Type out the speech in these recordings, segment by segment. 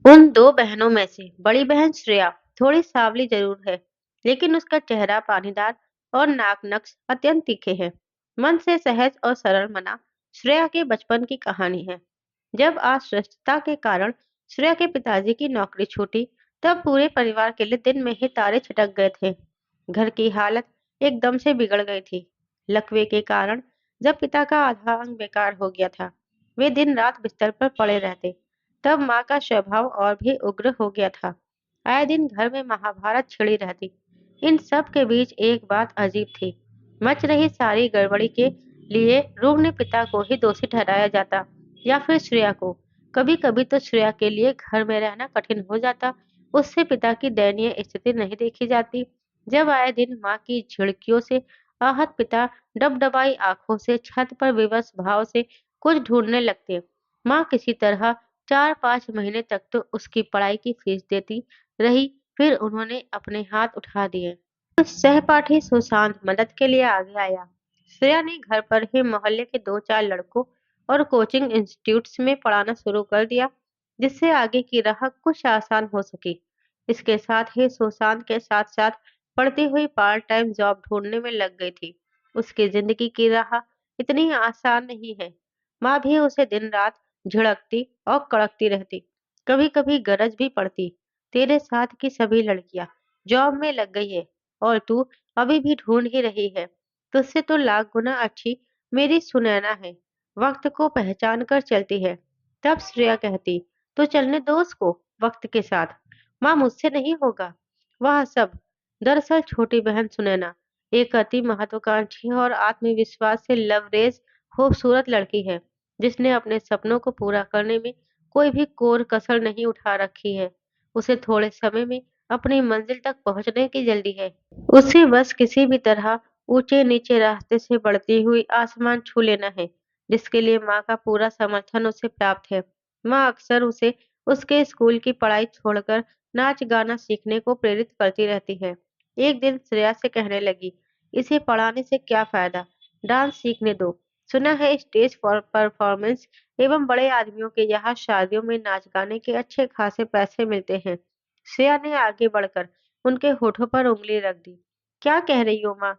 उन दो बहनों में से बड़ी बहन श्रेया थोड़ी सांवली जरूर है, लेकिन उसका चेहरा पानीदार और नाक नक्श अत्यंत तीखे हैं। मन से सहज और सरल मना श्रेया के बचपन की कहानी है। जब अस्वस्थता के कारण श्रेया के पिताजी की नौकरी छूटी, तब पूरे परिवार के लिए दिन में ही तारे छिटक गए थे। घर की हालत एकदम से बिगड़ गई थी। लकवे के कारण जब पिता का आधा अंग बेकार हो गया था, वे दिन रात बिस्तर पर पड़े रहते। तब माँ का स्वभाव और भी उग्र हो गया था। आए दिन घर में महाभारत छिड़ी रहती। इन सब के बीच एक बात अजीब थी। मच रही सारी गड़बड़ी के लिए रूप पिता को ही दोषी ठहराया जाता, या फिर श्रेया को। कभी कभी तो श्रेया के लिए घर में रहना कठिन हो जाता। उससे पिता की दयनीय स्थिति नहीं देखी जाती। जब आए दिन माँ की झिड़कियों से आहत पिता डबडबाई आंखों से छत पर विवश भाव से कुछ ढूंढने लगते। माँ किसी तरह 4-5 महीने तक तो उसकी पढ़ाई की फीस देती रही। फिर उन्होंने अपने हाथ उठा दिए। सहपाठी सुशांत मदद के लिए आगे आया। श्रेया ने घर पर ही मोहल्ले के 2-4 लड़कों और कोचिंग इंस्टीट्यूट्स में पढ़ाना शुरू कर दिया, जिससे आगे की राह कुछ आसान हो सकी। इसके साथ ही सुशांत के साथ साथ पढ़ती हुई पार्ट टाइम जॉब ढूंढने में लग गई थी। उसकी जिंदगी की राह इतनी आसान नहीं है। माँ भी उसे दिन रात झिड़कती और कड़कती रहती। कभी कभी गरज भी पड़ती, तेरे साथ की सभी लड़कियां जॉब में लग गई है और तू अभी भी ढूंढ ही रही है। तुझसे तो लाख गुना अच्छी मेरी सुनैना है, वक्त को पहचान कर चलती है। तब श्रेया कहती, तो चलने दो उसको वक्त के साथ। माँ मुझसे नहीं होगा वह सब। दरअसल छोटी बहन सुनैना एक अति महत्वाकांक्षी और आत्मविश्वास से लवरेज खूबसूरत लड़की है, जिसने अपने सपनों को पूरा करने में कोई भी कोर कसर नहीं उठा रखी है। उसे थोड़े समय में अपनी मंजिल तक पहुंचने की जल्दी है। उसे बस किसी भी तरह ऊंचे नीचे रास्ते से बढ़ती हुई आसमान छू लेना है, जिसके लिए माँ का पूरा समर्थन उसे प्राप्त है। माँ अक्सर उसे उसके स्कूल की पढ़ाई छोड़कर नाच गाना सीखने को प्रेरित करती रहती है। एक दिन श्रेया से कहने लगी, इसे पढ़ाने से क्या फायदा, डांस सीखने दो। सुना है स्टेज फॉर परफॉर्मेंस एवं बड़े आदमियों के यहाँ शादियों में नाच गाने के अच्छे खासे पैसे मिलते हैं। श्रेया ने आगे बढ़कर उनके होठों पर उंगली रख दी। क्या कह रही हो माँ?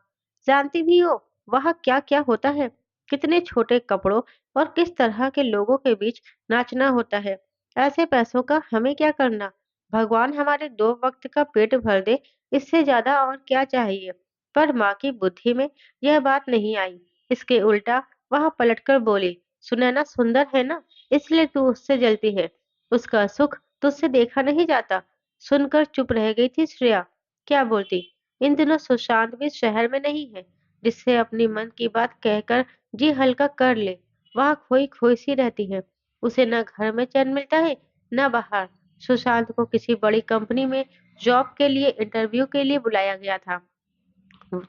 जानती भी हो वहाँ क्या क्या होता है? कितने छोटे कपड़ों और किस तरह के लोगों के बीच नाचना होता है। ऐसे पैसों का हमें क्या करना? भगवान हमारे 2 वक्त का पेट भर दे, इससे ज्यादा और क्या चाहिए। पर माँ की बुद्धि में यह बात नहीं आई। इसके उल्टा वह पलटकर बोली, सुनैना सुंदर है ना, इसलिए तू उससे जलती है। उसका सुख तुझसे देखा नहीं जाता। सुनकर चुप रह गई थी श्रेया। क्या बोलती? इन दिनों सुशांत भी शहर में नहीं है, जिससे अपनी मन की बात कहकर जी हल्का कर ले। वहां खोई खोई सी रहती है। उसे न घर में चैन मिलता है, न बाहर। सुशांत को किसी बड़ी कंपनी में जॉब के लिए इंटरव्यू के लिए बुलाया गया था,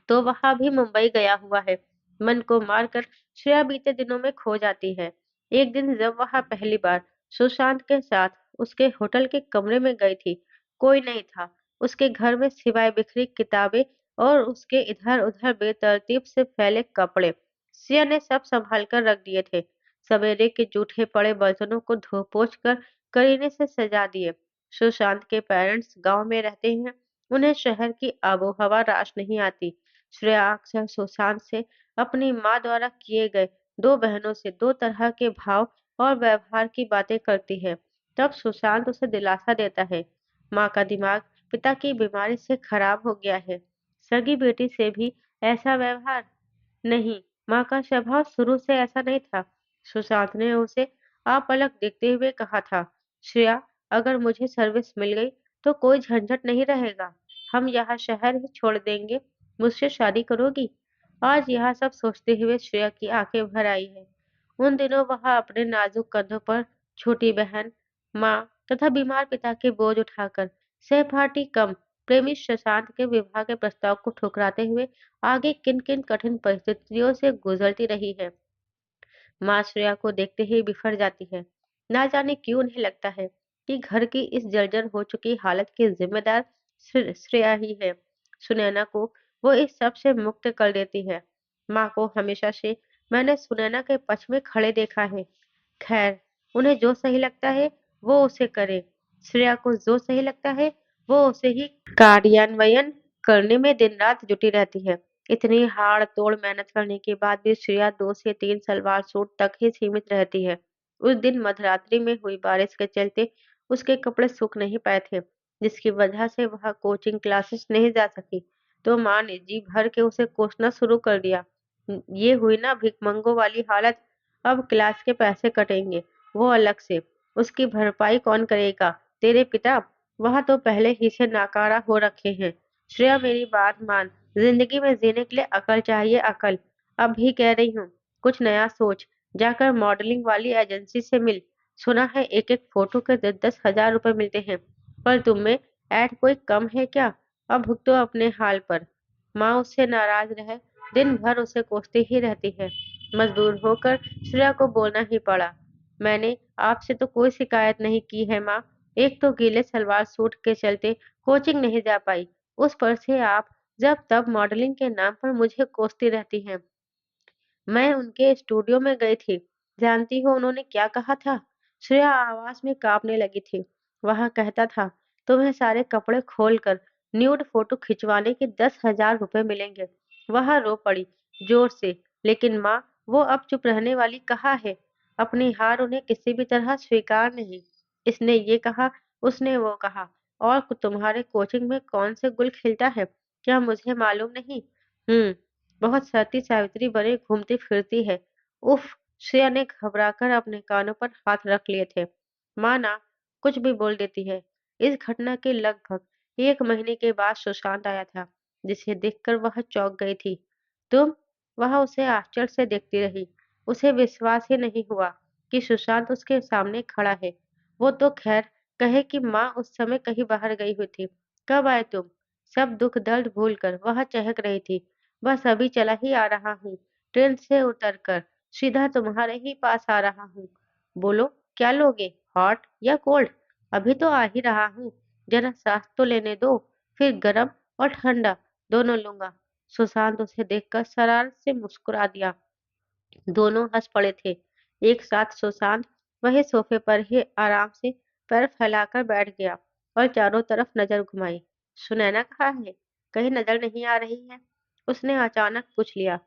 तो वह भी मुंबई गया हुआ है। मन को मारकर श्रेया बीते दिनों में खो जाती है। एक दिन जब वह पहली बार सुशांत के साथ उसके होटल के कमरे में गई थी, कोई नहीं था उसके घर में सिवाय बिखरी किताबें और उसके इधर उधर बेतरतीब से फैले कपड़े। सिया ने सब संभाल कर रख दिए थे। सवेरे के जूठे पड़े बर्तनों को धो पोंछ कर करीने से सजा दिए। सुशांत के पेरेंट्स गांव में रहते हैं, उन्हें शहर की आबोहवा रास नहीं आती। श्रेया अक्सर सुशांत से अपनी माँ द्वारा किए गए 2 बहनों से 2 तरह के भाव और व्यवहार की बातें करती है। तब सुशांत उसे दिलासा देता है, माँ का दिमाग पिता की बीमारी से खराब हो गया है। सगी बेटी से भी ऐसा व्यवहार नहीं, माँ का स्वभाव शुरू से ऐसा नहीं था। सुशांत ने उसे अपलक देखते हुए कहा था, श्रेया, अगर मुझे सर्विस मिल गई तो कोई झंझट नहीं रहेगा। हम यहाँ शहर ही छोड़ देंगे। मुझसे शादी करोगी? आज यह सब सोचते हुए श्रेया की आंखें भर आई है। उन दिनों वह अपने नाजुक कंधों पर छोटी बहन, माँ तथा बीमार पिता के बोझ उठाकर सहपाठी कम प्रेमी शशांक के विवाह के प्रस्ताव को ठुकराते हुए आगे किन किन कठिन परिस्थितियों से गुजरती रही है। माँ श्रेया को देखते ही बिफर जाती है। ना जाने क्यों उन्हें लगता है कि घर की इस जर्जर हो चुकी हालत की जिम्मेदार श्रेया ही है। सुनैना को वो इस सब से मुक्त कर देती है। माँ को हमेशा से मैंने सुनैना के पक्ष में खड़े देखा है। खैर, उन्हें जो सही लगता है वो उसे करे। श्रेया को जो सही लगता है वो उसे ही कार्यान्वयन करने में दिन रात जुटी रहती है। इतनी हाड़ तोड़ मेहनत करने के बाद भी श्रेया 2 से 3 सलवार सूट तक ही सीमित रहती है। उस दिन मध्यरात्रि में हुई बारिश के चलते उसके कपड़े सूख नहीं पाए थे, जिसकी वजह से वह कोचिंग क्लासेस नहीं जा सकी। तो माँ ने जी भर के उसे कोसना शुरू कर दिया। ये हुई ना भिखमंगों वाली हालत। अब क्लास के पैसे कटेंगे, वो अलग से। उसकी भरपाई कौन करेगा? तेरे पिता? वह तो पहले ही से नाकारा हो रखे हैं। श्रेया मेरी बात मान। जिंदगी में जीने के लिए अकल चाहिए, अकल। अब भी कह रही हूँ, कुछ नया सोच। जाकर मॉडलिंग वाली एजेंसी से मिल। सुना है एक एक फोटो के 10-10 हजार रुपए मिलते हैं। पर तुम में ऐड कोई कम है क्या? अब भुगतो अपने हाल पर। माँ उससे नाराज रहे, दिन भर उसे कोसती ही रहती है। मजबूर होकर श्रेया को बोलना ही पड़ा। मैंने आपसे तो कोई शिकायत नहीं की है माँ। एक तो गीले सलवार सूट के चलते कोचिंग नहीं जा पाई। उस पर से आप जब तब मॉडलिंग के नाम पर मुझे कोसती रहती हैं। मैं उनके स्टूडियो में गई थी। जानती हो उन्होंने क्या कहा था? श्रेया आवाज में कांपने लगी थी। वह कहता था, तुम्हें सारे कपड़े खोलकर न्यूड फोटो खिंचवाने के 10 हजार रुपए मिलेंगे। वह रो पड़ी जोर से। लेकिन माँ, वो अब चुप रहने वाली कहाँ है? अपनी हार उन्हें किसी भी तरह स्वीकार नहीं। इसने ये कहा, उसने वो कहा। और तुम्हारे कोचिंग में कौन से गुल खिलता है, क्या मुझे मालूम नहीं? बहुत सती सावित्री बने घूमती फिरती है। उफ! श्रेया ने घबराकर अपने कानों पर हाथ रख लिए थे। माँ ना कुछ भी बोल देती है। इस घटना के लगभग 1 महीने के बाद सुशांत आया था, जिसे देखकर वह चौंक गई थी। तुम? वह उसे आश्चर्य से देखती रही। उसे विश्वास ही नहीं हुआ कि सुशांत उसके सामने खड़ा है। वो तो खैर कहे कि माँ उस समय कहीं बाहर गई हुई थी। कब आए तुम? सब दुख दर्द भूलकर वह चहक रही थी। बस अभी चला ही आ रहा हूँ। ट्रेन से उतरकर सीधा तुम्हारे ही पास आ रहा हूँ। बोलो, क्या लोगे? हॉट या कोल्ड? अभी तो आ ही रहा हूँ। जरा सांस तो लेने दो। फिर गरम और ठंडा दोनों लूंगा। सुशांत उसे देखकर शरारत से मुस्कुरा दिया। दोनों हंस पड़े थे। एक साथ सुशांत वही सोफे पर ही आराम से पैर फैलाकर बैठ गया और चारों तरफ नजर घुमाई। सुनैना कहाँ है? कहीं नजर नहीं आ रही है? उसने अचानक पूछ लिया।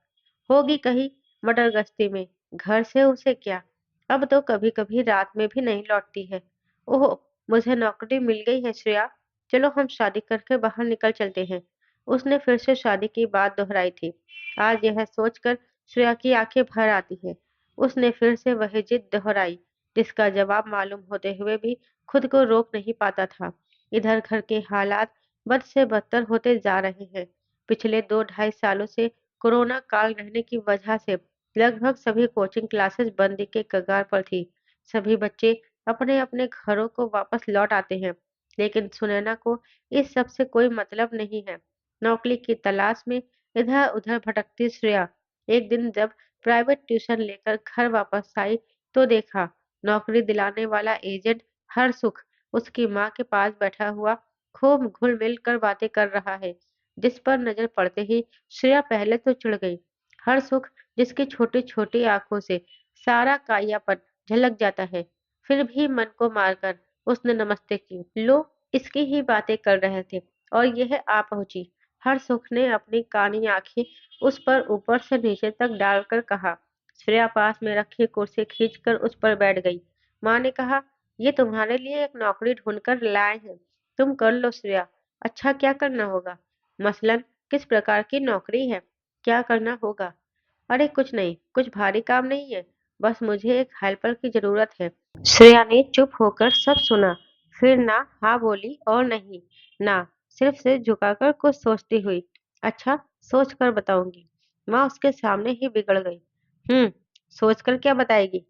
होगी कहीं मटर गश्ती में। घर से उसे क्या? अब तो कभी कभी रात में भी नहीं लौटती है। ओह, मुझे नौकरी मिल गई है श्रेया। चलो हम शादी करके बाहर निकल चलते हैं। उसने फिर से शादी की बात दोहराई थी। आज यह सोचकर श्रेया की आंखें भर आती है। उसने फिर से वही जिद दोहराई, जिसका जवाब मालूम होते हुए भी खुद को रोक नहीं पाता था। इधर घर के हालात बद से बदतर होते जा रहे हैं। पिछले 2-2.5 सालों से कोरोना काल रहने की वजह से लगभग सभी कोचिंग क्लासेस बंदी के कगार पर थी। सभी बच्चे अपने अपने घरों को वापस लौट आते हैं, लेकिन सुनैना को इस सब से कोई मतलब नहीं है। नौकरी की तलाश में इधर उधर भटकती श्रेया एक दिन जब प्राइवेट ट्यूशन लेकर घर वापस आई तो देखा नौकरी दिलाने वाला एजेंट हरसुख उसकी माँ के पास बैठा हुआ खूब घुल मिल कर बातें कर रहा है। जिस पर नजर पड़ते ही श्रेया पहले तो चिढ़ गई। हरसुख, जिसकी छोटी छोटी आंखों से सारा कायापन झलक जाता है, फिर भी मन को मारकर उसने नमस्ते की। लो, इसकी ही बातें कर रहे थे और यह आ पहुंची। हरसुख ने अपनी कानी आंखें उस पर ऊपर से नीचे तक डालकर कहा। श्रेया पास में रखी कुर्सी खींचकर उस पर बैठ गई। माँ ने कहा, ये तुम्हारे लिए एक नौकरी ढूंढ कर लाए हैं। तुम कर लो श्रेया। अच्छा, क्या करना होगा? मसलन किस प्रकार की नौकरी है? क्या करना होगा? अरे कुछ नहीं, कुछ भारी काम नहीं है। बस मुझे एक हेल्पर की जरूरत है। श्रेया ने चुप होकर सब सुना। फिर ना हाँ बोली और नहीं ना, सिर्फ सिर झुकाकर कुछ सोचती हुई। अच्छा, सोच कर बताऊंगी। माँ उसके सामने ही बिगड़ गई। हम्म, सोचकर क्या बताएगी?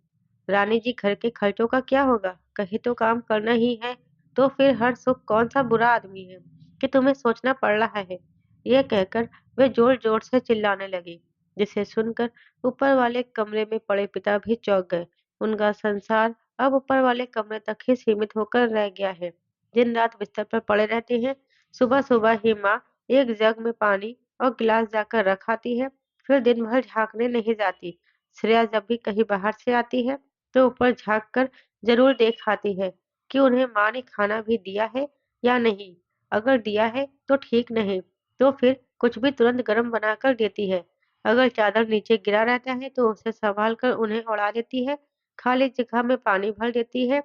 रानी जी, घर के खर्चों का क्या होगा? कहीं तो काम करना ही है। तो फिर हर सुख कौन सा बुरा आदमी है कि तुम्हें सोचना पड़ रहा है? यह कहकर वे जोर जोर से चिल्लाने लगी, जिसे सुनकर ऊपर वाले कमरे में पड़े पिता भी चौंक गए। उनका संसार अब ऊपर वाले कमरे तक ही सीमित होकर रह गया है। दिन रात बिस्तर पर पड़े रहते हैं। सुबह सुबह ही माँ एक जग में पानी और गिलास जाकर रख आती है। फिर दिन भर झांकने नहीं जाती। श्रेया जब भी कहीं बाहर से आती है तो ऊपर झांक कर जरूर देख आती है। कि उन्हें माँ ने खाना भी दिया है या नहीं। अगर दिया है तो ठीक, नहीं तो फिर कुछ भी तुरंत गर्म बनाकर देती है। अगर चादर नीचे गिरा रहता है तो उसे संभाल कर उन्हें उड़ा देती है। खाली जगह में पानी भर देती है।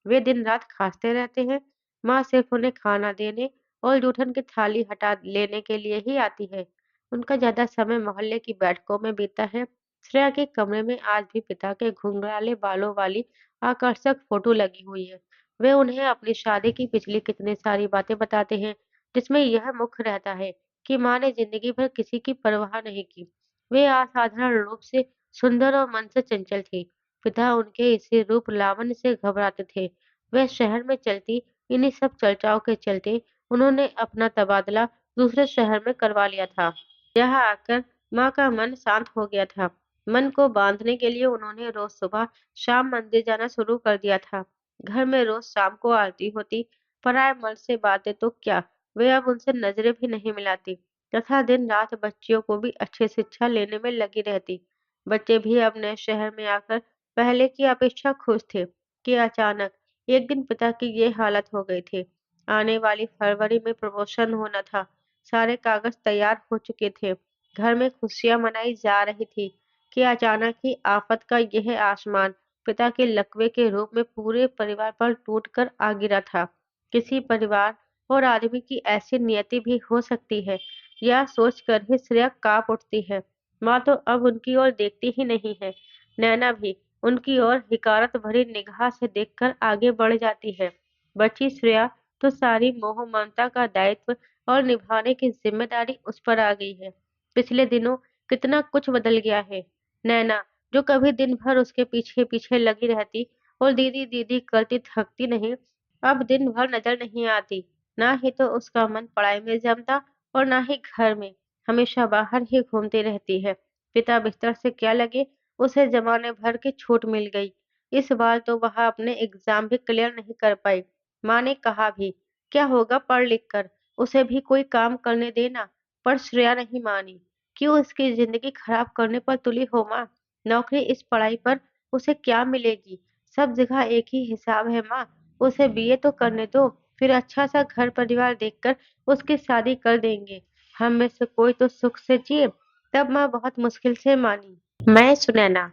वे दिन रात खांसते रहते हैं। माँ सिर्फ उन्हें खाना देने और जूठन की थाली हटा लेने के लिए ही आती है। उनका ज्यादा समय मोहल्ले की बैठकों में बीता है। श्रेया के कमरे में आज भी पिता के घुंघराले बालों वाली आकर्षक फोटो लगी हुई है। वे उन्हें अपनी शादी की पिछली कितनी सारी बातें बताते हैं, जिसमें यह मुख्य रहता है कि माँ ने जिंदगी भर किसी की परवाह नहीं की। वे असाधारण रूप से सुंदर और मन से चंचल थी। पिता उनके इसी रूप लावण्य से घबराते थे। वह शहर में चलती इन्हीं सब चर्चाओं के चलते उन्होंने अपना तबादला दूसरे शहर में करवा लिया था। यहाँ आकर माँ का मन शांत हो गया था। मन को बांधने के लिए उन्होंने रोज सुबह शाम मंदिर जाना शुरू कर दिया था। घर में रोज शाम को आरती होती। पराए मर्द से बातें तो क्या, वे अब उनसे नजरें भी नहीं मिलाती तथा दिन रात बच्चियों को भी अच्छी शिक्षा लेने में लगी रहती। बच्चे भी अब नए शहर में आकर पहले की अपेक्षा खुश थे कि अचानक एक दिन पिता की ये हालत हो गई थी। आने वाली फरवरी में प्रमोशन होना था। सारे कागज तैयार हो चुके थे। घर में खुशियां मनाई जा रही थी कि अचानक ही आफत का यह आसमान पिता के लकवे के रूप में पूरे परिवार पर टूटकर आ गिरा था। किसी परिवार और आदमी की ऐसी नियति भी हो सकती है, यह सोचकर ही श्रेया कांप उठती है। माँ तो अब उनकी ओर देखती ही नहीं है। नैना भी उनकी ओर हिकारत भरी निगाह से देखकर आगे बढ़ जाती है। बची श्रेया तो सारी मोह ममता का दायित्व और निभाने की जिम्मेदारी उस पर आ गई है। पिछले दिनों कितना कुछ बदल गया है। नैना, जो कभी दिन भर उसके पीछे पीछे लगी रहती और दीदी दीदी करती थकती नहीं, अब दिन भर नजर नहीं आती। ना ही तो उसका मन पढ़ाई में जमता और ना ही घर में, हमेशा बाहर ही घूमती रहती है। पिता बिस्तर से क्या लगे, उसे जमाने भर की छूट मिल गई। इस बार तो वह अपने एग्जाम भी क्लियर नहीं कर पाई। माँ ने कहा भी, क्या होगा पढ़ लिख कर, उसे भी कोई काम करने देना। पर श्रेया नहीं मानी। क्यों इसकी जिंदगी खराब करने पर तुली हो माँ? नौकरी इस पढ़ाई पर उसे क्या मिलेगी? सब जगह एक ही हिसाब है माँ। उसे बीए तो करने दो, फिर अच्छा सा घर परिवार देखकर उसकी शादी कर देंगे। हम में से कोई तो सुख से जिए। तब माँ बहुत मुश्किल से मानी। मैं सुनैना,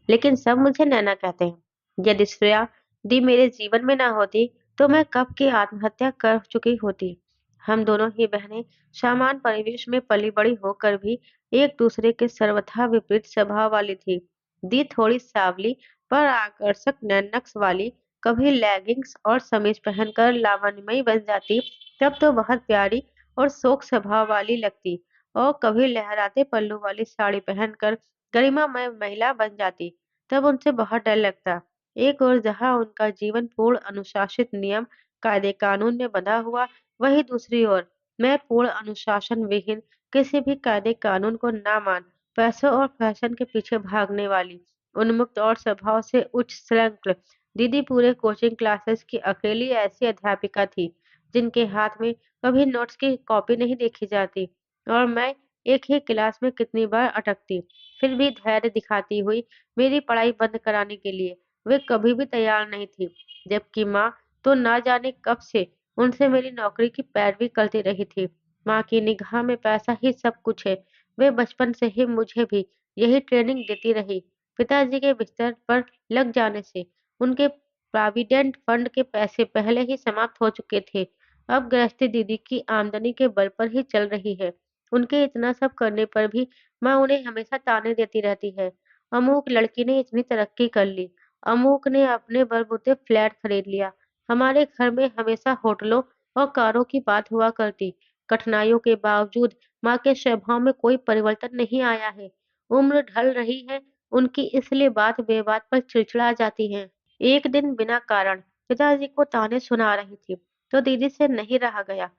लेकिन सब मुझे नैना कहते हैं। यदि श्रेया दी मेरे जीवन में ना होती तो मैं कब की आत्महत्या कर चुकी होती। हम दोनों ही बहनें सामान्य परिवेश में पली बड़ी होकर भी एक दूसरे के सर्वथा विपरीत स्वभाव वाली थी। दी थोड़ी सावली पर आकर्षक नैनक्स वाली, कभी लेगिंग्स और समीज पहनकर लावण्यमयी बन जाती, तब तो बहुत प्यारी और शोक स्वभाव वाली लगती, और कभी लहराते पल्लू वाली साड़ी पहनकर गरिमामय महिला बन जाती, तब उनसे बहुत डर लगता। एक ओर जहाँ उनका जीवन पूर्ण अनुशासित नियम कायदे कानून में बंधा हुआ, वही दूसरी ओर मैं पूर्ण अनुशासन विहीन, किसी भी कायदे कानून को ना मान, पैसों और फैशन के पीछे भागने वाली, उन्मुक्त और स्वभाव से उच्च श्रृंखल दीदी पूरे कोचिंग क्लासेस की अकेली ऐसी अध्यापिका थी जिनके हाथ में कभी नोट्स की कॉपी नहीं देखी जाती। और मैं एक ही क्लास में कितनी बार अटकती, फिर भी धैर्य दिखाती हुई मेरी पढ़ाई बंद कराने के लिए वे कभी भी तैयार नहीं थी। जबकि माँ तो ना जाने कब से उनसे मेरी नौकरी की पैरवी करती रही थी। माँ की निगाह में पैसा ही सब कुछ है। वे बचपन से ही मुझे भी यही ट्रेनिंग देती रही। पिताजी के बिस्तर पर लग जाने से उनके प्रोविडेंट फंड के पैसे पहले ही समाप्त हो चुके थे। अब गृहस्थी दीदी की आमदनी के बल पर ही चल रही है। उनके इतना सब करने पर भी माँ उन्हें हमेशा ताने देती रहती है। अमुक लड़की ने इतनी तरक्की कर ली, अमुक ने अपने बलबूते फ्लैट खरीद लिया। हमारे घर में हमेशा होटलों और कारों की बात हुआ करती। कठिनाइयों के बावजूद माँ के स्वभाव में कोई परिवर्तन नहीं आया है। उम्र ढल रही है उनकी, इसलिए बात बेबात पर चिड़चिड़ा जाती है। एक दिन बिना कारण पिताजी को ताने सुना रही थी तो दीदी से नहीं रहा गया।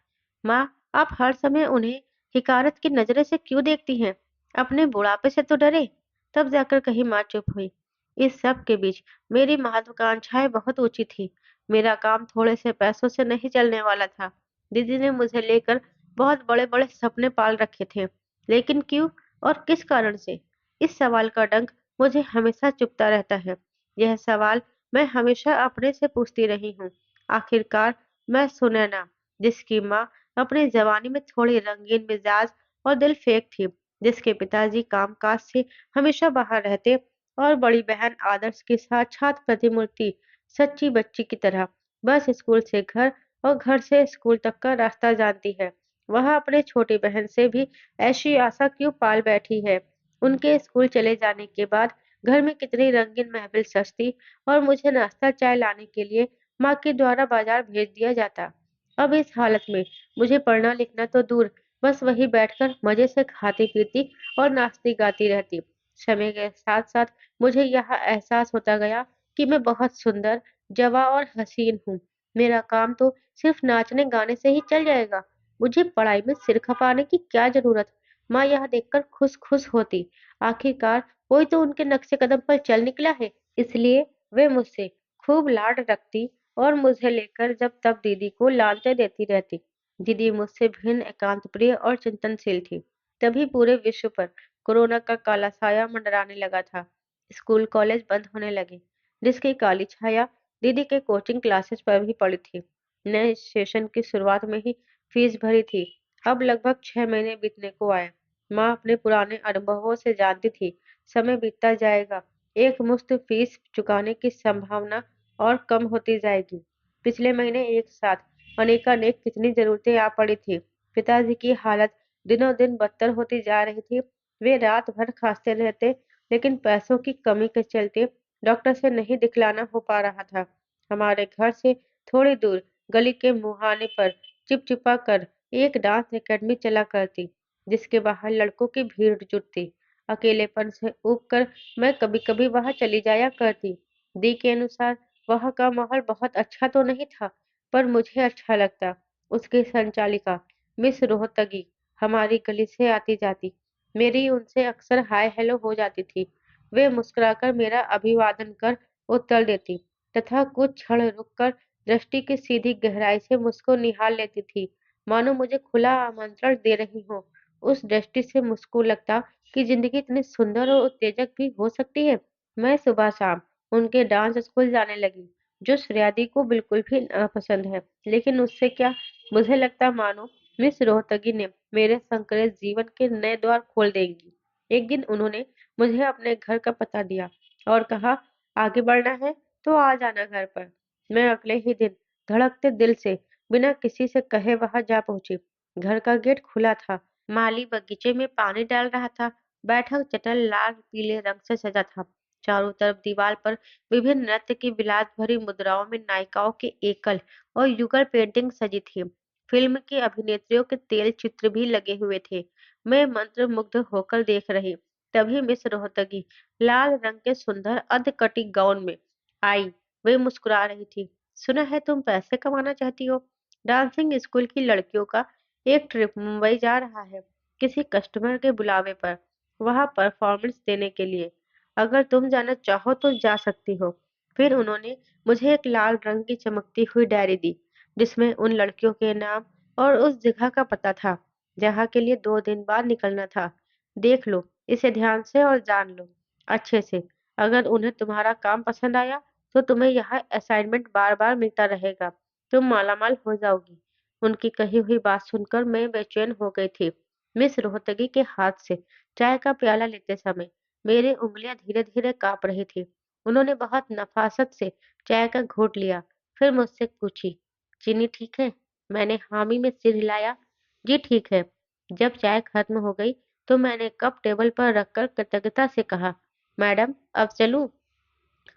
माँ, आप हर समय उन्हें हिकारत की नजरों से क्यों देखती हैं? अपने बुढ़ापे से तो डरे। तब जाकर कहीं माँ चुप हुई। इस सब के बीच मेरी महत्वाकांक्षाएं बहुत ऊंची थी। मेरा काम थोड़े से पैसों से नहीं चलने वाला था। दीदी ने मुझे लेकर बहुत बड़े बड़े सपने पाल रखे थे। लेकिन क्यों और किस कारण से? इस सवाल का डंक मुझे हमेशा चुभता रहता है। यह सवाल मैं हमेशा अपने से पूछती रही हूँ। आखिरकार मैं सुनैना, जिसकी माँ अपनी जवानी में थोड़ी रंगीन मिजाज और दिल फेंक थी, जिसके पिताजी कामकाज से हमेशा बाहर रहते और बड़ी बहन आदर्श की साक्षात प्रतिमूर्ति, सच्ची बच्ची की तरह बस स्कूल से घर और घर से स्कूल तक का रास्ता जानती है। वह अपने छोटी बहन से भी ऐसी आशा क्यों पाल बैठी है? उनके स्कूल चले जाने के बाद घर में कितनी रंगीन महफिल सजती और मुझे नाश्ता चाय लाने के लिए माँ के द्वारा बाजार भेज दिया जाता। अब इस हालत में मुझे पढ़ना लिखना तो दूर, बस वही बैठकर मजे से खाती पीती और नाचती गाती रहती। समय के साथ साथ मुझे यह एहसास होता गया कि मैं बहुत सुंदर, जवां और हसीन हूँ। मेरा काम तो सिर्फ नाचने गाने से ही चल जाएगा। मुझे पढ़ाई में सिर खपाने की क्या जरूरत? माँ यह देखकर खुश खुश होती। आखिरकार कोई तो उनके नक्शे कदम पर चल निकला है। इसलिए वे मुझसे खूब लाड रखती और मुझे लेकर जब तब दीदी को लालते देती रहती। दीदी मुझसे भिन्न, एकांत प्रिय और चिंतनशील थी। तभी पूरे विश्व पर कोरोना का काला साया मंडराने लगा था। स्कूल कॉलेज बंद होने लगे, जिसकी काली छाया दीदी के कोचिंग क्लासेस पर भी पड़ी थी। नए सेशन की शुरुआत में ही फीस भरी थी। अब लगभग 6 महीने बीतने को आए। माँ अपने पुराने अनुभवों से जानती थी, समय बीतता जाएगा, एक मुश्त फीस चुकाने की संभावना और कम होती जाएगी। पिछले महीने एक साथ अनेकानेक कितनी जरूरतें आ पड़ी थी। पिताजी की हालत दिनों दिन बदतर होती जा रही थी। वे रात भर खांसते रहते, लेकिन पैसों की कमी के चलते डॉक्टर से नहीं दिखलाना हो पा रहा था। हमारे घर से थोड़ी दूर गली के मुहाने पर चिपचिपा कर एक डांस एकेडमी चला करती, जिसके बाहर लड़कों की भीड़ जुटती। अकेलेपन से ऊब कर मैं कभी-कभी वहां चली जाया करती। दी के अनुसार वहां का माहौल बहुत अच्छा तो नहीं था, पर मुझे अच्छा लगता। उसकी संचालिका मिस रोहतगी हमारी गली से आती जाती। मेरी उनसे अक्सर हाय हेलो हो जाती थी। वे मुस्कुराकर मेरा अभिवादन कर उत्तर देती तथा कुछ क्षण रुककर दृष्टि की सीधी गहराई से मुझको निहार लेती थी, मानो मुझे खुला आमंत्रण दे रही हो। उस दृष्टि से मुझको लगता कि जिंदगी इतनी सुंदर और उत्तेजक भी हो सकती है। मैं सुबह शाम उनके डांस स्कूल जाने लगी, जो श्रेयादी को बिल्कुल भी नापसंद है। लेकिन उससे क्या, मुझे लगता मानो मिस रोहतगी ने मेरे संकरे जीवन के नए द्वार खोल देंगी। एक दिन उन्होंने मुझे अपने घर का पता दिया और कहा, आगे बढ़ना है तो आ जाना घर पर। मैं अगले ही दिन धड़कते दिल से बिना किसी से कहे वहां जा पहुंची। घर का गेट खुला था। माली बगीचे में पानी डाल रहा था। बैठक चटल लाल पीले रंग से सजा था। चारों तरफ दीवार पर विभिन्न नृत्य की विलास भरी मुद्राओं में नायिकाओं के एकल और युगल पेंटिंग सजी थी। फिल्म की अभिनेत्रियों के तेल चित्र भी लगे हुए थे। मैं मंत्र मुग्ध होकर देख रही। तभी मिस रोहतगी लाल रंग के सुंदर अर्धकटी गाउन में आई। वे मुस्कुरा रही थी। सुना है तुम पैसे कमाना चाहती हो। डांसिंग स्कूल की लड़कियों का एक ट्रिप मुंबई जा रहा है, किसी कस्टमर के बुलावे पर, वहां परफॉर्मेंस देने के लिए। अगर तुम जाना चाहो तो जा सकती हो। फिर उन्होंने मुझे एक लाल रंग की चमकती हुई डायरी दी, जिसमें उन लड़कियों के नाम और उस जगह का पता था, जहाँ के लिए 2 दिन बाद निकलना था। देख लो इसे ध्यान से और जान लो अच्छे से। अगर उन्हें तुम्हारा काम पसंद आया तो तुम्हें यह असाइनमेंट बार बार मिलता रहेगा। तुम मालामाल हो जाओगी। उनकी कही हुई बात सुनकर मैं बेचैन हो गई थी। मिस रोहतगी के हाथ से चाय का प्याला लेते समय मेरी उंगलियां धीरे धीरे कांप रही थी। उन्होंने बहुत नफासत से चाय का घूंट लिया, फिर मुझसे पूछी, चीनी ठीक है? मैंने हामी में सिर हिलाया। जी ठीक है। जब चाय खत्म हो गई तो मैंने कप टेबल पर रखकर कृतज्ञता से कहा, मैडम अब चलूं?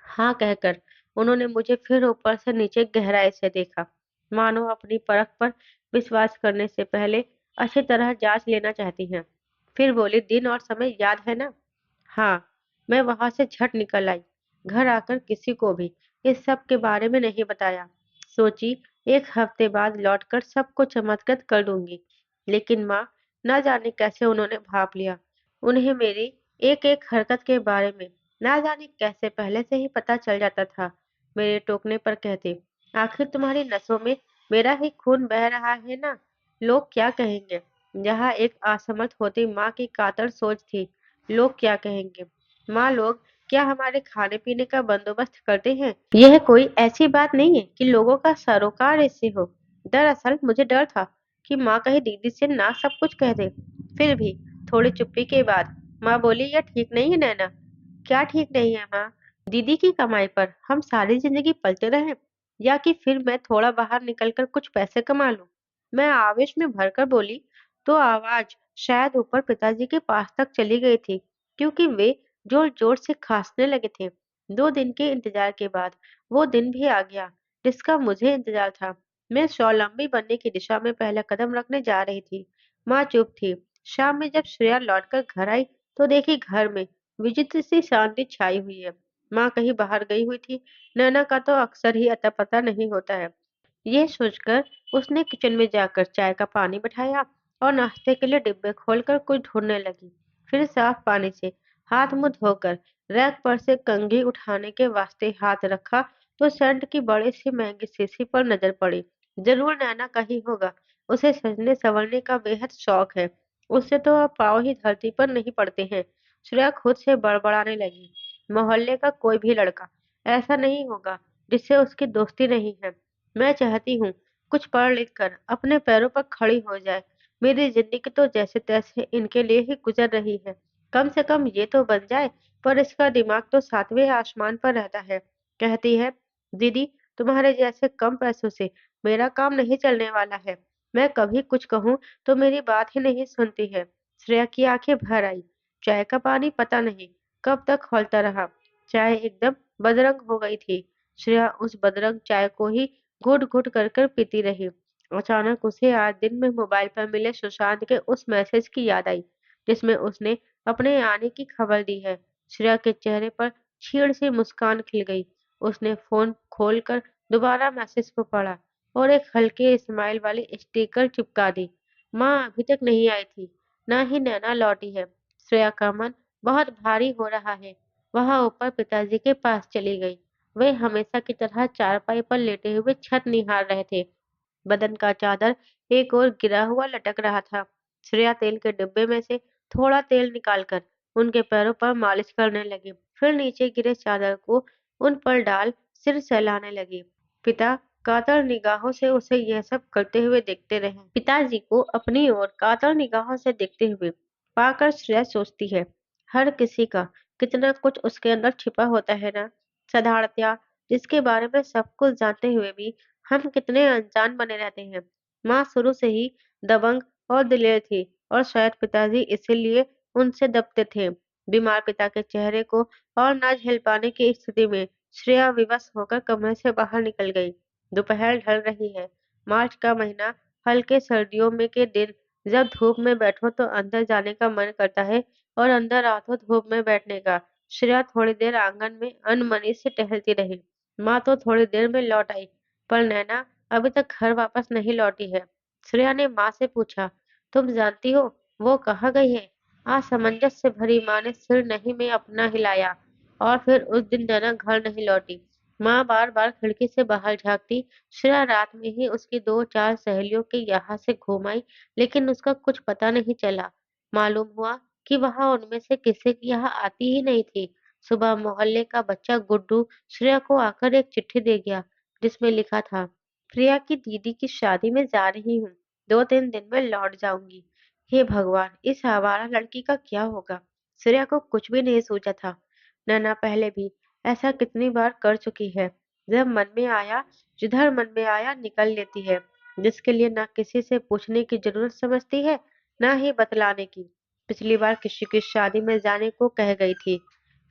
हाँ कहकर उन्होंने मुझे फिर ऊपर से नीचे गहराई से देखा, मानो अपनी परख पर विश्वास करने से पहले अच्छी तरह जांच लेना चाहती हैं। फिर बोली, दिन और समय याद है ना? हाँ। मैं वहां से झट निकल आई। घर आकर किसी को भी इस सब के बारे में नहीं बताया। सोची 1 हफ्ते बाद लौटकर सबको चमत्कृत कर दूंगी। लेकिन माँ, न जाने कैसे उन्होंने भाप लिया। उन्हें मेरी एक एक हरकत के बारे में ना जाने कैसे पहले से ही पता चल जाता था। मेरे टोकने पर कहते, आखिर तुम्हारी नसों में मेरा ही खून बह रहा है ना। लोग क्या कहेंगे? जहाँ एक असमर्थ होती माँ की कातर सोच थी, लोग क्या कहेंगे? माँ, लोग क्या हमारे खाने-पीने का बंदोबस्त करते हैं? यह कोई ऐसी बात नहीं है कि लोगों का सरोकार ऐसे हो। दरअसल मुझे डर था कि माँ कहीं दीदी से ना सब कुछ कह दे। फिर भी थोड़ी चुप्पी के बाद माँ बोली, यह ठीक नहीं है नैना। क्या ठीक नहीं है माँ? दीदी की कमाई पर हम सारी जिंदगी पलते रहें, या कि फिर मैं थोड़ा बाहर निकलकर कुछ पैसे कमा लूं? मैं आवेश में भरकर बोली तो आवाज शायद ऊपर पिताजी के पास तक चली गई थी, क्योंकि वे जोर जोर से खांसने लगे थे। 2 दिन के इंतजार के बाद वो दिन भी आ गया जिसका मुझे इंतजार था। मैं स्वावलंबी बनने की दिशा में पहला कदम रखने जा रही थी। माँ चुप थी। शाम में जब श्रेया लौटकर घर आई तो देखी घर में विचित्र सी शांति छाई हुई है। माँ कहीं बाहर गई हुई थी। नैना का तो अक्सर ही अता पता नहीं होता है। ये सोचकर उसने किचन में जाकर चाय का पानी बैठाया और नाश्ते के लिए डिब्बे खोलकर कुछ ढूंढने लगी। फिर साफ पानी से हाथ मुंह धोकर रैक पर से कंघी उठाने के वास्ते हाथ रखा तो सेंट की बड़ी सी महंगी शीशी पर नजर पड़ी। जरूर नैना का ही होगा। उसे सजने संवरने का बेहद शौक है। उससे तो अब पाँव ही धरती पर नहीं पड़ते हैं। श्रेया खुद से बड़बड़ाने लगी। मोहल्ले का कोई भी लड़का ऐसा नहीं होगा जिससे उसकी दोस्ती नहीं है। मैं चाहती हूँ कुछ पढ़ लिख कर अपने पैरों पर खड़ी हो जाए। मेरी जिंदगी तो जैसे तैसे इनके लिए ही गुजर रही है। कम से कम ये तो बन जाए। पर इसका दिमाग तो सातवें आसमान पर रहता है। कहती है, दीदी तुम्हारे जैसे कम पैसों से मेरा काम नहीं चलने वाला है। मैं कभी कुछ कहूँ तो मेरी बात ही नहीं सुनती है। श्रेया की आंखें भर आई। चाय का पानी पता नहीं कब तक खौलता रहा। चाय एकदम बदरंग हो गई थी। श्रेया उस बदरंग चाय को ही घुट घुट कर कर पीती रही। अचानक उसे आज दिन में मोबाइल पर मिले सुशांत के उस मैसेज की याद आई जिसमें उसने अपने आने की खबर दी है। श्रेया के चेहरे पर छीड़ सी मुस्कान खिल गई। उसने फोन खोलकर दोबारा मैसेज को पढ़ा और एक हल्के स्माइल वाली स्टिकर चिपका दी। माँ अभी तक नहीं आई थी, ना ही नैना लौटी है। श्रेया का मन बहुत भारी हो रहा है। वह ऊपर पिताजी के पास चली गई। वे हमेशा की तरह चारपाई पर लेटे हुए छत निहार रहे थे। बदन का चादर एक ओर गिरा हुआ लटक रहा था। श्रेया तेल के डिब्बे में से थोड़ा तेल निकालकर उनके पैरों पर मालिश करने लगी। फिर नीचे गिरे चादर को उन पर डाल सिर सहलाने लगी। पिता कातर निगाहों से उसे यह सब करते हुए देखते रहे। पिताजी को अपनी ओर कातर निगाहों से देखते हुए पाकर श्रेया सोचती है, हर किसी का कितना कुछ उसके अंदर छिपा होता है ना। सदारत्या जिसके बारे में सब कुछ जानते हुए भी हम कितने अनजान बने रहते हैं। माँ शुरू से ही दबंग और दिलेर थी और शायद पिताजी इसीलिए उनसे दबते थे। बीमार पिता के चेहरे को और ना झेल पाने की स्थिति में श्रेया विवश होकर कमरे से बाहर निकल गई। दोपहर ढल रही है। मार्च का महीना, हल्के सर्दियों में के दिन। जब धूप में बैठो तो अंदर जाने का मन करता है और अंदर आओ तो धूप में बैठने का। श्रेया थोड़ी देर आंगन में अनमनी से टहलती रही। माँ तो थोड़ी देर में लौट आई, पर नैना अभी तक घर वापस नहीं लौटी है। श्रेया ने माँ से पूछा, तुम जानती हो वो कहाँ गई है? असमंजस से भरी माँ ने सिर नहीं में अपना हिलाया। और फिर उस दिन नैना घर नहीं लौटी। माँ बार बार खिड़की से बाहर झांकती। श्रेया रात में ही उसकी 2-4 सहेलियों के यहाँ से घूम आई, लेकिन उसका कुछ पता नहीं चला। मालूम हुआ कि वह उनमें से किसी के यहाँ आती ही नहीं थी। सुबह मोहल्ले का बच्चा गुड्डू श्रेया को आकर एक चिट्ठी दे गया जिसमें लिखा था, प्रिया की दीदी की शादी में जा रही हूँ। 2-3 दिन में लौट जाऊंगी। हे भगवान, इस आवारा लड़की का क्या होगा? श्रेया को कुछ भी नहीं सूझा था। नैना पहले भी ऐसा कितनी बार कर चुकी है। जब मन में आया, जिधर मन में आया निकल लेती है, जिसके लिए ना किसी से पूछने की जरूरत समझती है, ना ही बतलाने की। पिछली बार किसी की शादी में जाने को कह गई थी,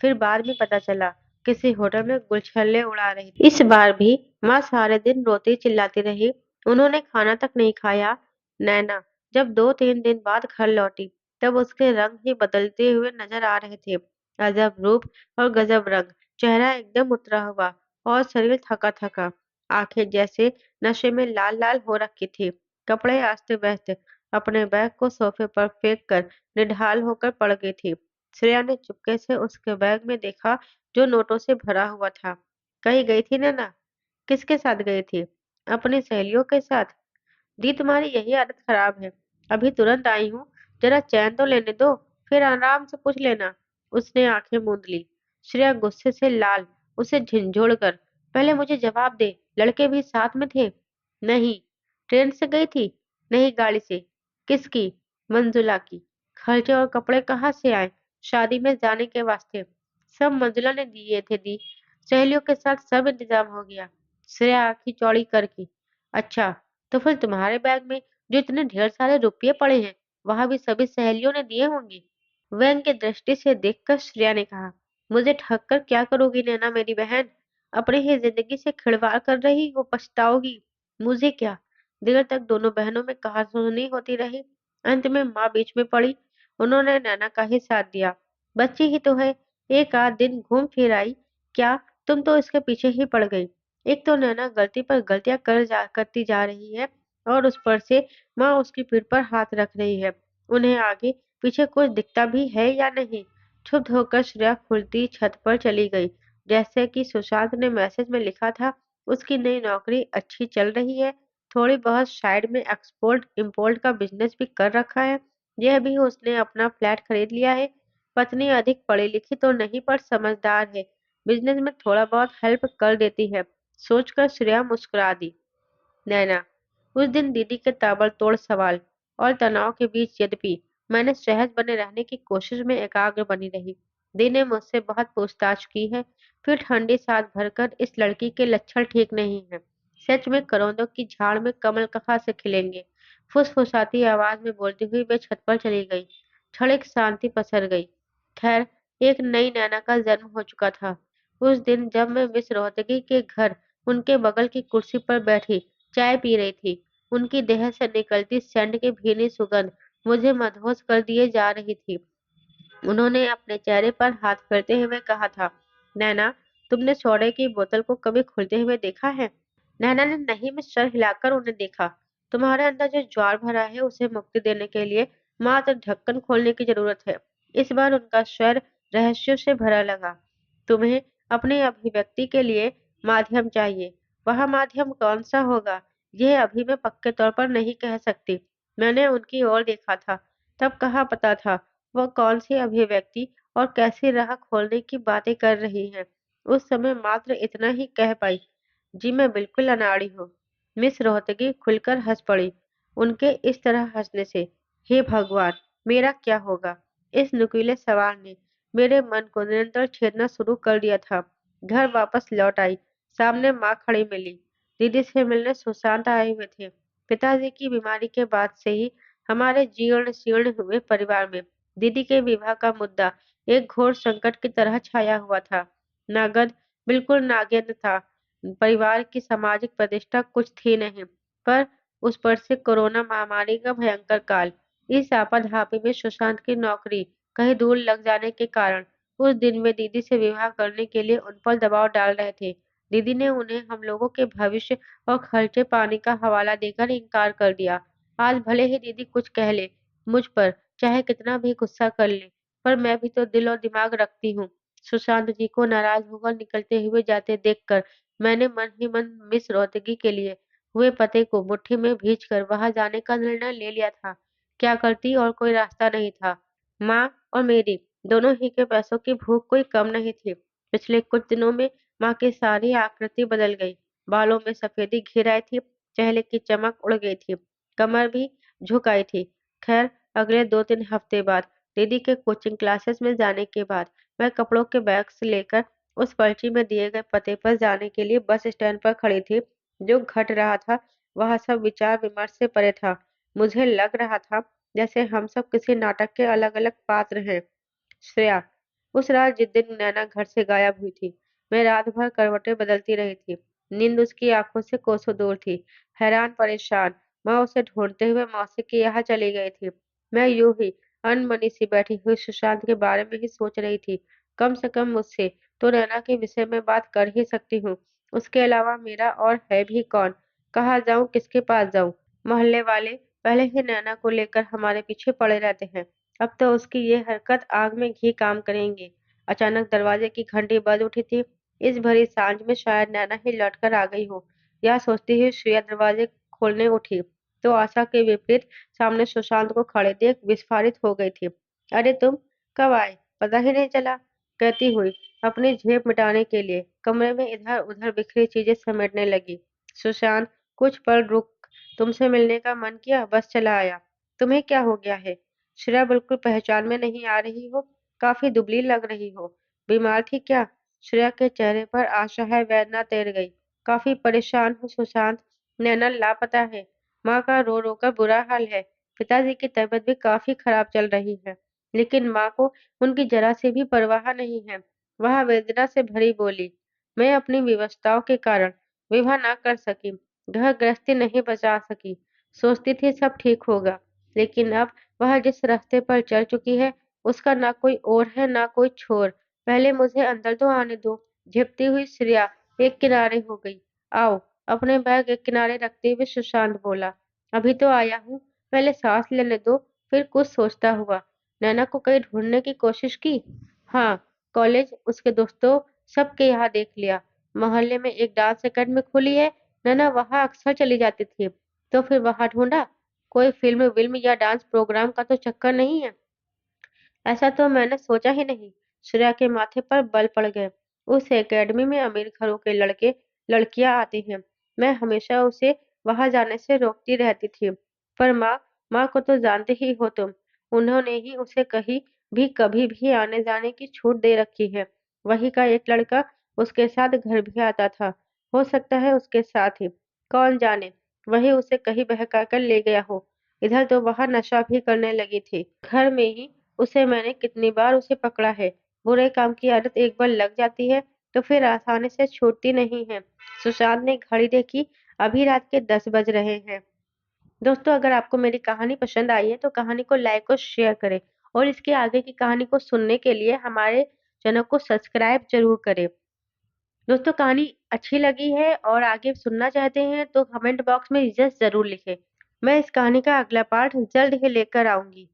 फिर बाद में पता चला किसी होटल में गुलछल्ले उड़ा रही थी। इस बार भी माँ सारे दिन रोती चिल्लाती रही। उन्होंने खाना तक नहीं खाया। नैना जब 2-3 दिन बाद घर लौटी तब उसके रंग ही बदलते हुए नजर आ रहे थे। अजब रूप और गजब रंग। चेहरा एकदम उतरा हुआ और शरीर थका थका। आंखें जैसे नशे में लाल लाल हो रखी थी। कपड़े आस्ते व्यस्त अपने बैग को सोफे पर फेंक कर निढाल होकर पड़ गई थी। श्रेया ने चुपके से उसके बैग में देखा जो नोटों से भरा हुआ था। कहीं गई थी नैना? किसके साथ गई थी? अपनी सहेलियों के साथ? दी तुम्हारी यही आदत खराब है। अभी तुरंत आई हूँ, जरा चैन तो लेने दो, फिर आराम से पूछ लेना। उसने आंखें मूंद ली। श्रेया गुस्से से लाल, उसे झिंझोड़ कर, पहले मुझे जवाब दे, लड़के भी साथ में थे? नहीं। ट्रेन से गई थी? नहीं, गाड़ी से। किसकी? मंजुला की। खर्चे और कपड़े कहाँ से आए? शादी में जाने के वास्ते। सब मंजुला ने दिए थे दी। सहेलियों के साथ सब इंतजाम हो गया। श्रेया आंखें चौड़ी करके, अच्छा, तो फिर तुम्हारे बैग में जो इतने ढेर सारे रुपये पड़े हैं, वहां भी सभी सहेलियों ने दिए होंगे? व्यंग्य दृष्टि से देखकर श्रेया ने कहा, मुझे ठग कर क्या करोगी नैना मेरी बहन? अपनी ही जिंदगी से खिलवाड़ कर रही हो, पछताओगी। मुझे क्या? देर तक दोनों बहनों में कहासुनी होती रही। अंत में माँ बीच में पड़ी। उन्होंने नैना का ही साथ दिया। बच्ची ही तो है, एक आध दिन घूम फिर आई। क्या, तुम तो इसके पीछे ही पड़ गई। एक तो नैना गलती पर गलतियां करती जा रही है, और उस पर से माँ उसकी पीठ पर हाथ रख रही है। उन्हें आगे पीछे कुछ दिखता भी है या नहीं? क्षुब्ध होकर श्रेया खुलती छत पर चली गई। जैसे कि सुशांत ने मैसेज में लिखा था, उसकी नई नौकरी अच्छी चल रही है। थोड़ी बहुत साइड में एक्सपोर्ट इंपोर्ट का बिजनेस भी कर रखा है। यह भी उसने अपना फ्लैट खरीद लिया है। पत्नी अधिक पढ़ी लिखी तो नहीं पर समझदार है। बिजनेस में थोड़ा बहुत हेल्प कर देती है। सोचकर श्रेया मुस्कुरा दी। नैना, उस दिन दीदी के ताबड़तोड़ सवाल और तनाव के बीच यद्यपि मैंने सहज बने रहने की कोशिश में एकाग्र बनी रही। दी ने मुझसे बहुत पूछताछ की है, फिर ठंडी सांस भरकर, इस लड़की के लक्षण ठीक नहीं है। सच में करौंदों की झाड़ में कमल कहाँ से खिलेंगे? फुसफुसाती आवाज में बोलती हुई वे छत पर चली गई। क्षणिक शांति पसर गई। खैर, एक नई नैना का जन्म हो चुका था। उस दिन जब मैं मिस रोहतगी के घर उनके बगल की कुर्सी पर बैठी चाय पी रही थी, उनकी देह से निकलती सेंट की भीनी सुगंध मुझे मदहोश कर दिए जा रही थी। उन्होंने अपने चेहरे पर हाथ फेरते हुए कहा था, नैना, तुमने सोडे की बोतल को कभी खुलते हुए देखा है? नैना ने नहीं में सर हिलाकर उन्हें देखा। तुम्हारे अंदर जो ज्वार भरा है, उसे मुक्ति देने के लिए मात्र ढक्कन खोलने की जरूरत है। इस बार उनका स्वर रहस्यों से भरा लगा। तुम्हें अपनी अभिव्यक्ति के लिए माध्यम चाहिए। वह माध्यम कौन सा होगा, यह अभी मैं पक्के तौर पर नहीं कह सकती। मैंने उनकी ओर देखा था, तब कहाँ पता था वह कौन सी अभिव्यक्ति और कैसी राह खोलने की बातें कर रही है। उस समय मात्र इतना ही कह पाई, जी मैं बिल्कुल अनाड़ी हूँ। मिस रोहतगी खुलकर हंस पड़ी। उनके इस तरह हंसने से, हे भगवान, मेरा क्या होगा? इस नुकीले सवाल ने मेरे मन को निरंतर छेदना शुरू कर दिया था। घर वापस लौट आई। सामने माँ खड़ी मिली। दीदी से मिलने सुशांत आए हुए थे। पिताजी की बीमारी के बाद से ही हमारे जीर्ण शीर्ण हुए परिवार में दीदी के विवाह का मुद्दा एक घोर संकट की तरह छाया हुआ था। नगद बिल्कुल नागेंद्र था। परिवार की सामाजिक प्रतिष्ठा कुछ थी नहीं, पर उस पर से कोरोना महामारी का भयंकर काल। इस आपाधापी में सुशांत की नौकरी कहीं दूर लग जाने के कारण उस दिन वे दीदी से विवाह करने के लिए उन पर दबाव डाल रहे थे। दीदी ने उन्हें हम लोगों के भविष्य और खर्चे पानी का हवाला देकर इनकार कर दिया। आज भले ही दीदी कुछ कह ले मुझ पर, चाहे कितना भी गुस्सा कर ले, पर मैं भी तो दिल और दिमाग रखती हूँ। सुशांत जी को नाराज होकर निकलते हुए जाते देखकर मैंने मन ही मन मिस रोहतगी के लिए हुए पते को मुट्ठी में भींच कर वहां जाने का निर्णय ले लिया था। क्या करती, और कोई रास्ता नहीं था। माँ और मेरी दोनों ही के पैसों की भूख कोई कम नहीं थी। पिछले कुछ दिनों में माँ की सारी आकृति बदल गई। बालों में सफेदी घिर आई थी, चेहरे की चमक उड़ गई थी, कमर भी झुक आई थी। खैर, अगले 2-3 हफ्ते बाद दीदी के कोचिंग क्लासेस में जाने के बाद मैं कपड़ों के बैग से लेकर उस पर्ची में दिए गए पते पर जाने के लिए बस स्टैंड पर खड़ी थी। जो घट रहा था वह सब विचार विमर्श से परे था। मुझे लग रहा था जैसे हम सब किसी नाटक के अलग अलग पात्र हैं। श्रेया, उस रात जिस दिन नैना घर से गायब हुई थी, मैं रात भर करवटें बदलती रही थी। नींद उसकी आंखों से कोसों दूर थी। हैरान परेशान मैं उसे ढूंढते हुए मौसी के यहाँ चली गई थी। मैं यूं ही अनमनी सी बैठी हुई सुशांत के बारे में ही सोच रही थी। कम से कम मुझसे तो नैना के विषय में बात कर ही सकती हूँ। उसके अलावा मेरा और है भी कौन? कहाँ जाऊं, किसके पास जाऊं? मोहल्ले वाले पहले ही नैना को लेकर हमारे पीछे पड़े रहते हैं। अब तो उसकी ये हरकत आग में घी काम करेंगे। अचानक दरवाजे की घंटी बज उठी थी। इस भरी सांझ में शायद नैना ही लौट कर आ गई हो। यह सोचती हुई श्रेया दरवाजे खोलने उठी, तो आशा के विपरीत सामने सुशांत को खड़े देख विस्फारित हो गई थी। अरे तुम कब आए, पता ही नहीं चला, कहती हुई अपनी झेप मिटाने के लिए कमरे में इधर-उधर बिखरी चीजें समेटने लगी। सुशांत, कुछ पल रुक, तुमसे मिलने का मन किया, बस चला आया। तुम्हें क्या हो गया है? श्रेया बिल्कुल पहचान में नहीं आ रही हो, काफी दुबली लग रही हो। बीमार थी क्या? श्रेया के चेहरे पर असहाय वेदना तैर गई। काफी परेशान हूँ सुशांत, नैना लापता है, माँ का रो रो कर बुरा हाल है, पिताजी की तबीयत भी काफी खराब चल रही है, लेकिन माँ को उनकी जरा सी भी परवाह नहीं है। वह वेदना से भरी बोली, मैं अपनी विवशताओं के कारण विवाह न कर सकी, घर गृहस्थी नहीं बचा सकी, सोचती थी सब ठीक होगा, लेकिन अब वह जिस रास्ते पर चल चुकी है, उसका ना कोई ओर है ना कोई छोर। पहले मुझे अंदर तो आने दो। झिपती हुई श्रेया एक किनारे हो गई। आओ। अपने बैग एक किनारे रखते हुए सुशांत बोला, अभी तो आया हूँ, पहले सांस लेने दो। फिर कुछ सोचता हुआ, नैना को कहीं ढूंढने की कोशिश की? हाँ, कॉलेज, उसके दोस्तों, सबके यहाँ देख लिया। मोहल्ले में एक डांस अकेडमी खुली है, नैना वहाँ अक्सर चली जाती थी। तो फिर वहाँ ढूंढा? कोई फिल्म विल्म या डांस प्रोग्राम का तो चक्कर नहीं है? ऐसा तो मैंने सोचा ही नहीं। श्रेया के माथे पर बल पड़ गए। उस एकेडमी में अमीर घरों के लड़के लड़कियां आती हैं। मैं हमेशा उसे वहां जाने से रोकती रहती थी। पर माँ, माँ को तो जानते ही हो तुम। उन्होंने ही उसे कहीं भी कभी भी आने जाने की छूट दे रखी है। वही का एक लड़का उसके साथ घर भी आता था। हो सकता है उसके साथ ही, कौन जाने, वही उसे कहीं बहका कर ले गया हो। इधर तो वह नशा भी करने लगी थी। घर में ही उसे मैंने कितनी बार उसे पकड़ा है। बुरे काम की आदत एक बार लग जाती है तो फिर आसानी से छूटती नहीं है। सुशांत ने घड़ी देखी, अभी रात के 10 बज रहे हैं। दोस्तों, अगर आपको मेरी कहानी पसंद आई है तो कहानी को लाइक और शेयर करें, और इसके आगे की कहानी को सुनने के लिए हमारे चैनल को सब्सक्राइब जरूर करें। दोस्तों, कहानी अच्छी लगी है और आगे सुनना चाहते हैं तो कमेंट बॉक्स में यस जरूर लिखें। मैं इस कहानी का अगला पार्ट जल्द ही लेकर आऊंगी।